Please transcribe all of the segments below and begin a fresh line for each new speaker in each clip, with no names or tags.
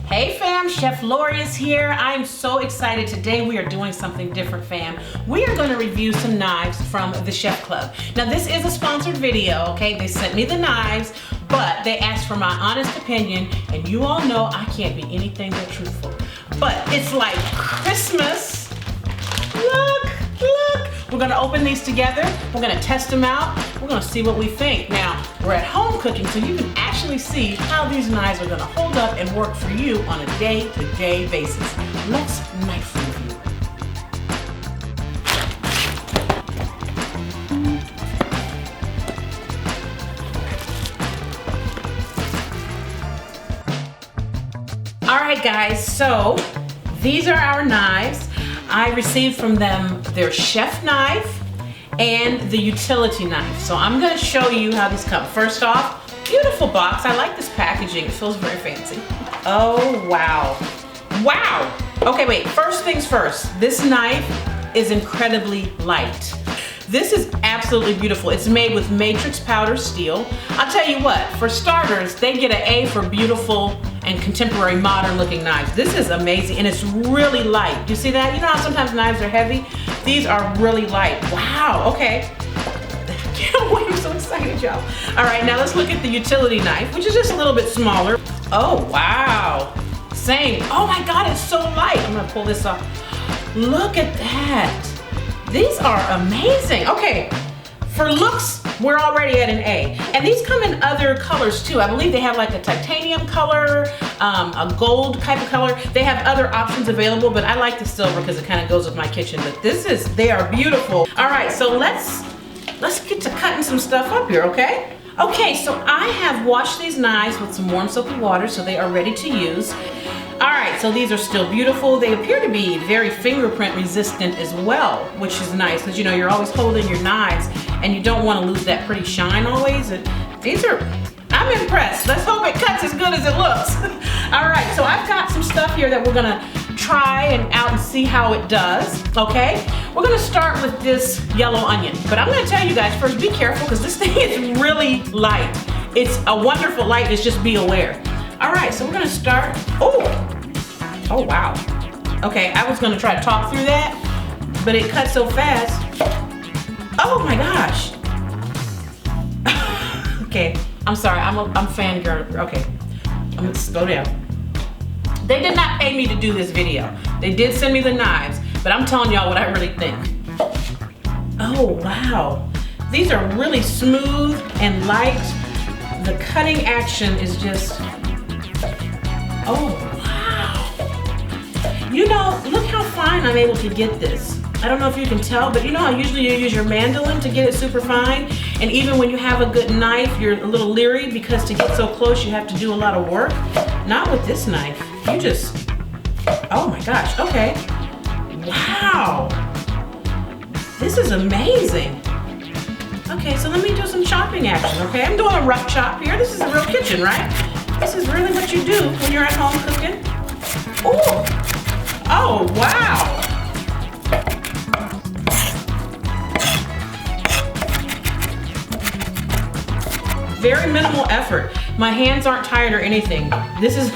Hey fam, Chef Lorious here. I'm so excited. Today we are doing something different, fam. We are going to review some knives from the Chef Club. Now this is a sponsored video, okay? They sent me the knives, but they asked for my honest opinion, and you all know I can't be anything but truthful. But it's like Christmas. Look. We're gonna open these together. We're gonna test them out. We're gonna see what we think. Now, we're at home cooking, so you can actually see how these knives are gonna hold up and work for you on a day-to-day basis. Let's knife review. All right, guys, so these are our knives. I received from them their chef knife and the utility knife. So I'm gonna show you how these come. First off, beautiful box. I like this packaging. It feels very fancy. Oh, wow. Wow. Okay, wait, first things first. This knife is incredibly light. This is absolutely beautiful. It's made with matrix powder steel. I'll tell you what, for starters, they get an A for beautiful and contemporary modern looking knives. This is amazing, and it's really light. You see that? You know how sometimes knives are heavy? These are really light. Wow, okay. Can't wait, I'm so excited, y'all. All right, now let's look at the utility knife, which is just a little bit smaller. Oh, wow. Same. Oh my God, it's so light. I'm gonna pull this off. Look at that. These are amazing. Okay, for looks, we're already at an A. And these come in other colors too. I believe they have like a titanium color, a gold type of color. They have other options available, but I like the silver because it kind of goes with my kitchen. But they are beautiful. All right, so let's get to cutting some stuff up here, okay? Okay, so I have washed these knives with some warm soapy water so they are ready to use. All right, so these are still beautiful. They appear to be very fingerprint resistant as well, which is nice because you know you're always holding your knives and you don't want to lose that pretty shine always. I'm impressed. Let's hope it cuts as good as it looks. All right, so I've got some stuff here that we're gonna try and see how it does, okay? We're gonna start with this yellow onion, but I'm gonna tell you guys first, be careful because this thing is really light. It's a wonderful lightness, just be aware. All right, so we're gonna start. Oh wow. Okay, I was gonna try to talk through that, but it cut so fast. Oh my gosh. Okay, I'm sorry, I'm fangirl. Okay, I'm gonna slow down. They did not pay me to do this video. They did send me the knives, but I'm telling y'all what I really think. Oh wow. These are really smooth and light. The cutting action is just, oh, wow. You know, look how fine I'm able to get this. I don't know if you can tell, but you know how usually you use your mandolin to get it super fine? And even when you have a good knife, you're a little leery because to get so close, you have to do a lot of work. Not with this knife. You just, oh my gosh, okay. Wow. This is amazing. Okay, so let me do some chopping action, okay? I'm doing a rough chop here. This is a real kitchen, right? This is really what you do when you're at home cooking. Ooh. Oh, wow. Very minimal effort. My hands aren't tired or anything. This is,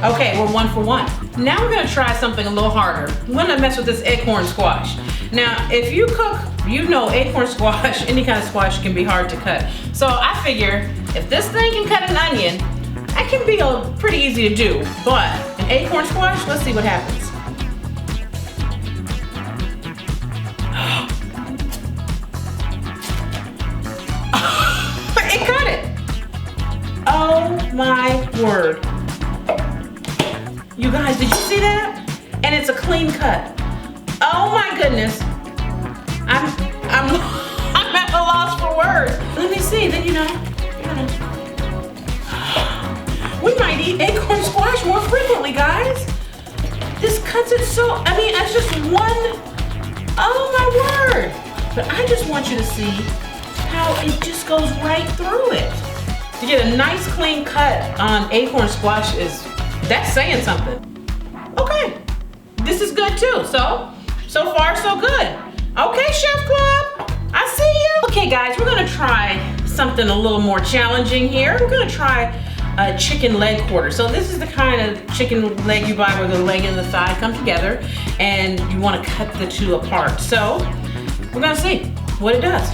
okay, we're 1 for 1. Now we're gonna try something a little harder. I'm gonna mess with this acorn squash. Now, if you cook, you know acorn squash, any kind of squash can be hard to cut. So I figure if this thing can cut an onion, that can be pretty easy to do. But an acorn squash, let's see what happens. It cut it. Oh my word. You guys, did you see that? And it's a clean cut. Oh my goodness. I'm at a loss for words. Let me see, then you know. We might eat acorn squash more frequently, guys. This cuts it so, I mean, that's just one, oh my word. But I just want you to see how it just goes right through it. To get a nice clean cut on acorn squash that's saying something. Okay, this is good too. So far so good. Okay, Chef Club, I see you. Okay guys, we're gonna try something a little more challenging here. We're gonna try chicken leg quarter. So this is the kind of chicken leg you buy where the leg and the thigh come together, and you want to cut the two apart. So we're gonna see what it does.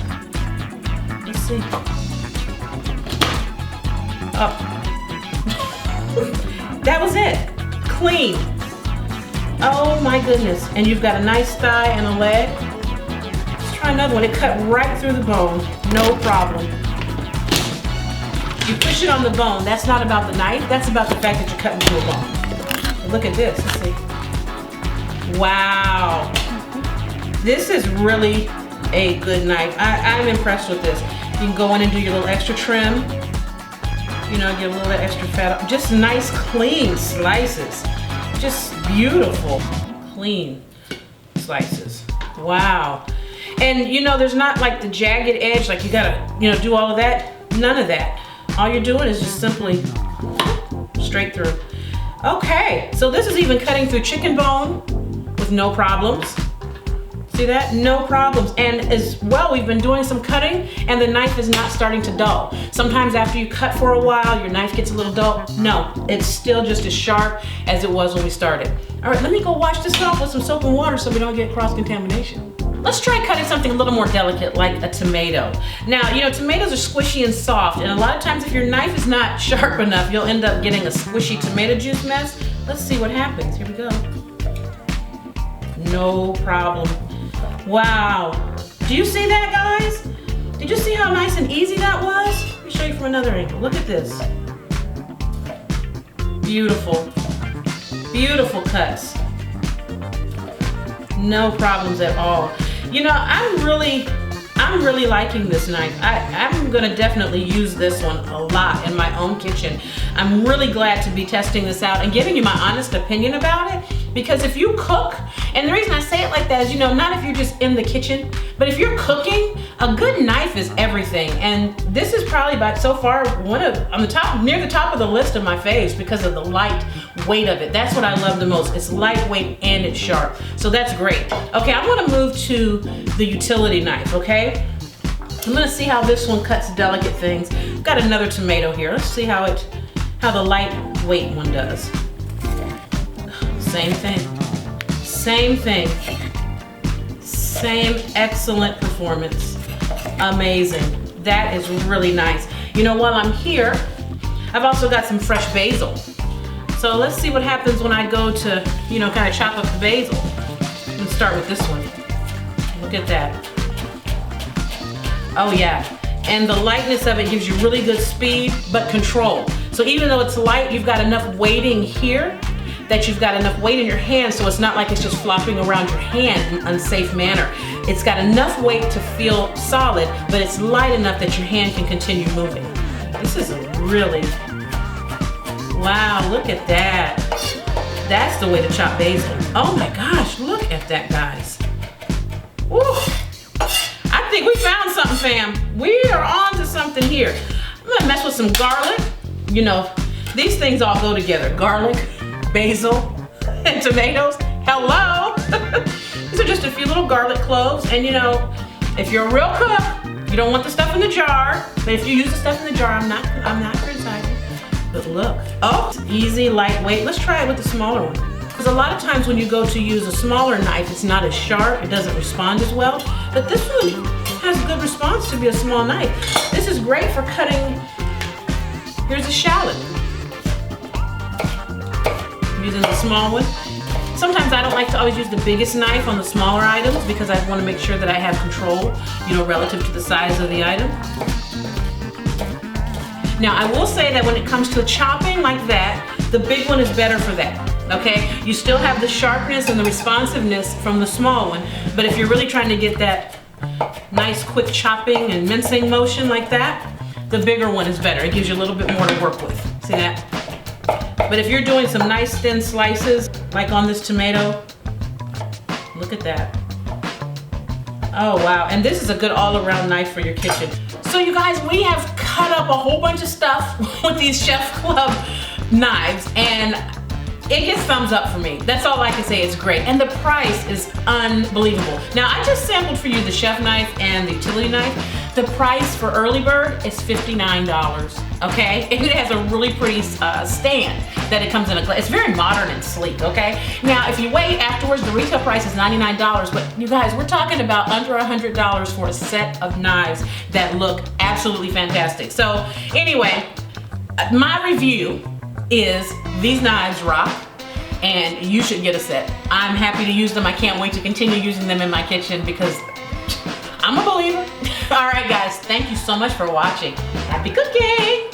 Let's see. Oh. That was it. Clean. Oh my goodness. And you've got a nice thigh and a leg. Let's try another one. It cut right through the bone. No problem. You push it on the bone. That's not about the knife. That's about the fact that you're cutting through a bone. Look at this. Let's see. Wow. This is really a good knife. I'm impressed with this. You can go in and do your little extra trim. You know, get a little extra fat. Just nice, clean slices. Just beautiful, clean slices. Wow. And you know, there's not like the jagged edge, like you gotta, you know, do all of that. None of that. All you're doing is just simply straight through. Okay, so this is even cutting through chicken bone with no problems. See that? No problems. And as well, we've been doing some cutting and the knife is not starting to dull. Sometimes after you cut for a while, your knife gets a little dull. No, it's still just as sharp as it was when we started. All right, let me go wash this off with some soap and water so we don't get cross-contamination. Let's try cutting something a little more delicate like a tomato. Now, you know, tomatoes are squishy and soft, and a lot of times if your knife is not sharp enough, you'll end up getting a squishy tomato juice mess. Let's see what happens. Here we go. No problem. Wow. Do you see that, guys? Did you see how nice and easy that was? Let me show you from another angle. Look at this. Beautiful. Beautiful cuts. No problems at all. You know, I'm really liking this knife. I'm gonna definitely use this one a lot in my own kitchen. I'm really glad to be testing this out and giving you my honest opinion about it, because if you cook, and the reason I say it like that is, you know, not if you're just in the kitchen, but if you're cooking, a good knife is everything. And this is probably by so far near the top of the list of my faves because of the light weight of it. That's what I love the most. It's lightweight and it's sharp. So that's great. Okay, I'm gonna move to the utility knife, okay? I'm gonna see how this one cuts delicate things. Got another tomato here. Let's see how the lightweight one does. Same thing. Same thing. Same excellent performance. Amazing. That is really nice. You know, while I'm here, I've also got some fresh basil. So let's see what happens when I go to, you know, kind of chop up the basil. Let's start with this one. Look at that. Oh yeah. And the lightness of it gives you really good speed, but control. So even though it's light, you've got enough weighting here that you've got enough weight in your hand, so it's not like it's just flopping around your hand in an unsafe manner. It's got enough weight to feel solid, but it's light enough that your hand can continue moving. This is really, wow, look at that. That's the way to chop basil. Oh my gosh, look at that, guys. Woo. I think we found something, fam. We are on to something here. I'm gonna mess with some garlic. You know, these things all go together. Garlic, basil, and tomatoes. Hello. These are just a few little garlic cloves. And you know, if you're a real cook, you don't want the stuff in the jar. But if you use the stuff in the jar, I'm not criticizing. But look, oh, it's easy, lightweight. Let's try it with the smaller one. Because a lot of times when you go to use a smaller knife, it's not as sharp, it doesn't respond as well. But this one has a good response to be a small knife. This is great for cutting, here's a shallot. I'm using the small one. Sometimes I don't like to always use the biggest knife on the smaller items because I want to make sure that I have control, you know, relative to the size of the item. Now, I will say that when it comes to chopping like that, the big one is better for that, okay? You still have the sharpness and the responsiveness from the small one, but if you're really trying to get that nice quick chopping and mincing motion like that, the bigger one is better. It gives you a little bit more to work with. See that? But if you're doing some nice thin slices, like on this tomato, look at that. Oh wow, and this is a good all-around knife for your kitchen. So you guys, we have cut up a whole bunch of stuff with these Chef Club knives, and it gets thumbs up for me. That's all I can say, it's great. And the price is unbelievable. Now, I just sampled for you the chef knife and the utility knife. The price for Early Bird is $59, okay? And it has a really pretty stand that it comes in a glass. It's very modern and sleek, okay? Now, if you wait afterwards, the retail price is $99, but you guys, we're talking about under $100 for a set of knives that look absolutely fantastic. So anyway, my review is these knives rock, and you should get a set. I'm happy to use them. I can't wait to continue using them in my kitchen because I'm a believer. All right, guys, thank you so much for watching. Happy cooking!